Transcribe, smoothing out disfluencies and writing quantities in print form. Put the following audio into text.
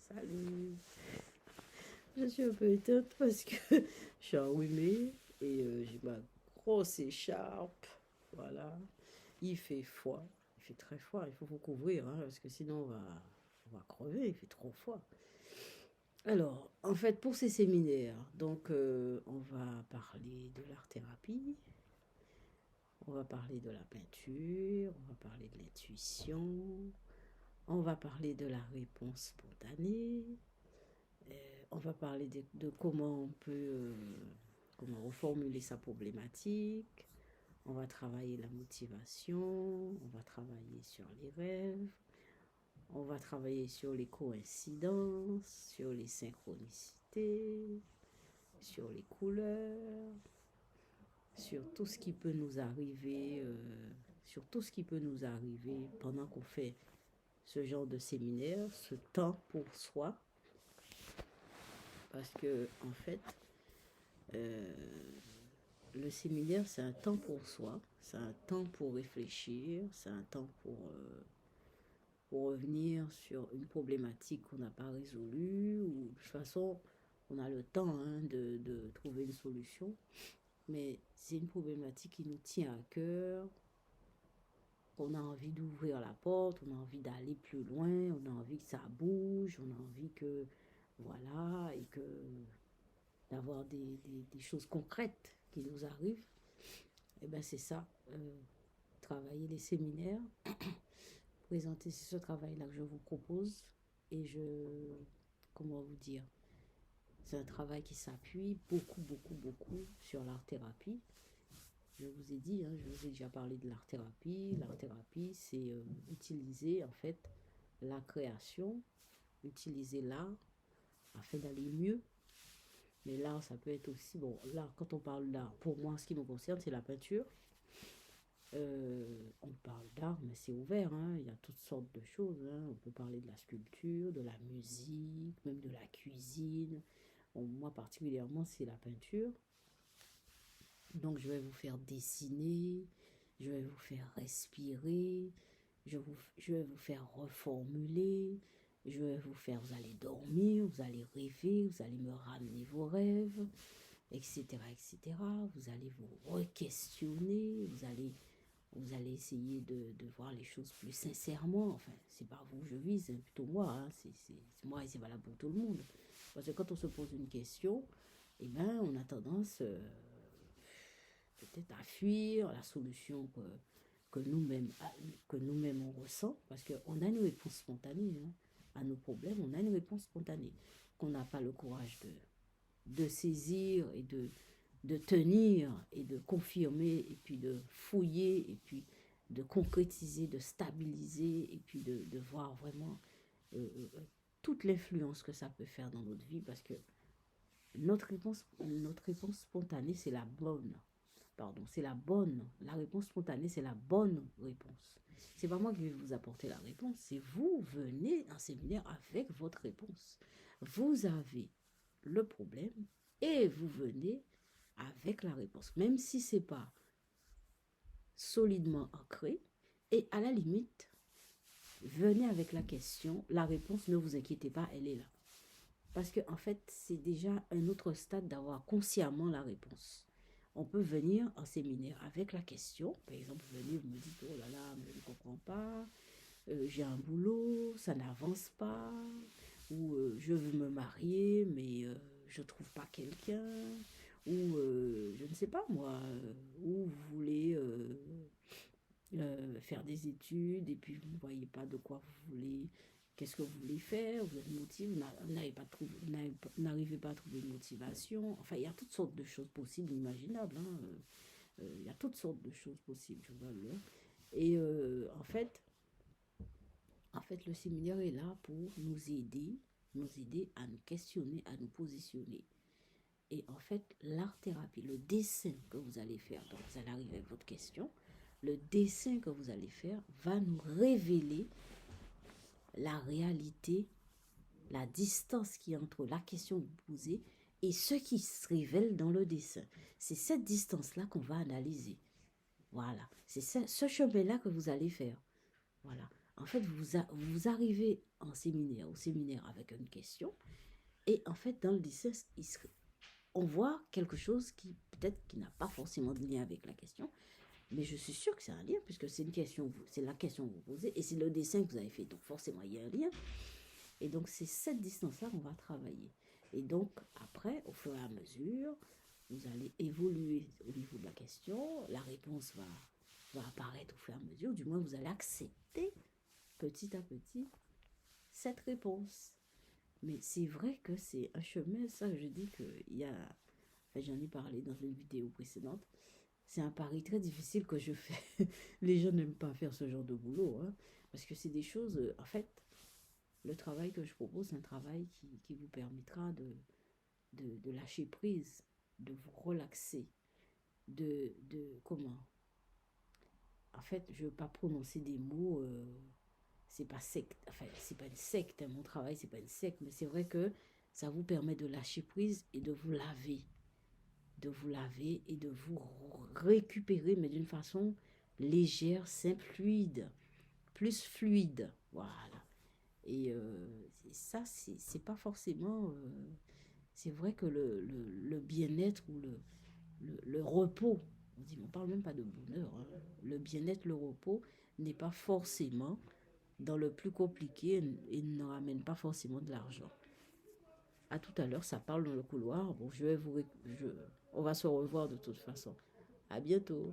Salut. Je suis un peu éteinte parce que je suis enrhumée et j'ai ma grosse écharpe. Voilà. Il fait froid. Il fait très froid. Il faut vous couvrir hein, parce que sinon on va crever. Il fait trop froid. Alors, en fait, pour ces séminaires, donc on va parler de l'art-thérapie, on va parler de la peinture, on va parler de l'intuition, on va parler de la réponse spontanée, on va parler de comment on peut comment reformuler sa problématique. On va travailler la motivation, on va travailler sur les rêves, on va travailler sur les coïncidences, sur les synchronicités, sur les couleurs, sur tout ce qui peut nous arriver, sur tout ce qui peut nous arriver pendant qu'on fait ce genre de séminaire, ce temps pour soi, parce que en fait, euh, le séminaire, c'est un temps pour soi, c'est un temps pour réfléchir, c'est un temps pour revenir sur une problématique qu'on n'a pas résolue, ou de toute façon, on a le temps hein, de trouver une solution, mais c'est une problématique qui nous tient à cœur, on a envie d'ouvrir la porte, on a envie d'aller plus loin, on a envie que ça bouge, on a envie que, voilà, et que d'avoir des choses concrètes qui nous arrivent. Et bien c'est ça, travailler les séminaires, présenter ce travail-là que je vous propose. Et comment vous dire, c'est un travail qui s'appuie beaucoup, beaucoup, beaucoup sur l'art-thérapie. Je vous ai dit, hein, je vous ai déjà parlé de l'art-thérapie. L'art-thérapie, c'est utiliser en fait la création, utiliser l'art afin d'aller mieux. Mais l'art, ça peut être aussi, bon, là, quand on parle d'art, pour moi, ce qui me concerne, c'est la peinture. On parle d'art, mais c'est ouvert, hein. Il y a toutes sortes de choses, hein. On peut parler de la sculpture, de la musique, même de la cuisine. Bon, moi, particulièrement, c'est la peinture. Donc, je vais vous faire dessiner, je vais vous faire respirer, je vais vous faire reformuler, je vais vous faire, vous allez dormir, vous allez rêver, vous allez me ramener vos rêves, etc., etc. Vous allez vous re-questionner, vous allez essayer de voir les choses plus sincèrement. Enfin, c'est pas vous que je vise, c'est plutôt moi. Hein. C'est moi et c'est valable pour tout le monde. Parce que quand on se pose une question, eh ben, on a tendance peut-être à fuir la solution que nous-mêmes on ressent. Parce qu'on a une réponse spontanée hein, à nos problèmes, on a une réponse spontanée qu'on n'a pas le courage de saisir et de tenir et de confirmer et puis de fouiller et puis de concrétiser, de stabiliser et puis de voir vraiment toute l'influence que ça peut faire dans notre vie parce que notre réponse spontanée, c'est la bonne. Pardon, c'est la bonne. La réponse spontanée, c'est la bonne réponse. C'est pas moi qui vais vous apporter la réponse, c'est vous venez en séminaire avec votre réponse. Vous avez le problème et vous venez avec la réponse, même si c'est pas solidement ancré. Et à la limite, venez avec la question, la réponse, ne vous inquiétez pas, elle est là. Parce que en fait, c'est déjà un autre stade d'avoir consciemment la réponse. On peut venir en séminaire avec la question. Par exemple, vous venez, vous me dites, oh là là, mais je ne comprends pas, j'ai un boulot, ça n'avance pas, ou je veux me marier, mais je ne trouve pas quelqu'un, ou je ne sais pas moi, ou vous voulez faire des études et puis vous ne voyez pas de quoi vous voulez, qu'est-ce que vous voulez faire, vous êtes motivé, vous n'arrivez pas à trouver une motivation. Enfin, il y a toutes sortes de choses possibles, imaginables. Hein. Il y a toutes sortes de choses possibles, je vois là. Et en fait, le séminaire est là pour nous aider à nous questionner, à nous positionner. Et en fait, l'art-thérapie, le dessin que vous allez faire, donc vous allez arriver avec votre question, le dessin que vous allez faire va nous révéler la réalité, la distance qui est entre la question que vous posez et ce qui se révèle dans le dessin. C'est cette distance-là qu'on va analyser. Voilà, c'est ce chemin-là que vous allez faire. Voilà. En fait, vous arrivez au séminaire avec une question, et en fait, dans le dessin, on voit quelque chose qui peut-être qui n'a pas forcément de lien avec la question, mais je suis sûre que c'est un lien, puisque c'est une question, c'est la question que vous posez, et c'est le dessin que vous avez fait, donc forcément, il y a un lien. Et donc, c'est cette distance-là qu'on va travailler. Et donc, après, au fur et à mesure, vous allez évoluer au niveau de la question, la réponse va apparaître au fur et à mesure, du moins, vous allez accepter petit à petit cette réponse. Mais c'est vrai que c'est un chemin, ça, je dis qu'il y a, enfin, j'en ai parlé dans une vidéo précédente, c'est un pari très difficile que je fais. Les gens n'aiment pas faire ce genre de boulot, hein, parce que c'est des choses, en fait, le travail que je propose, c'est un travail qui vous permettra de lâcher prise, de vous relaxer, comment. En fait, je ne veux pas prononcer des mots, c'est pas secte, enfin, c'est pas une secte, hein, mon travail, c'est pas une secte, mais c'est vrai que ça vous permet de lâcher prise et de vous laver et de vous récupérer, mais d'une façon légère, simple, fluide, plus fluide, voilà. Et ça, c'est pas forcément. C'est vrai que le bien-être ou le repos, on parle même pas de bonheur, hein, le bien-être, le repos n'est pas forcément dans le plus compliqué et ne ramène pas forcément de l'argent. À tout à l'heure, ça parle dans le couloir. Bon, on va se revoir de toute façon. À bientôt.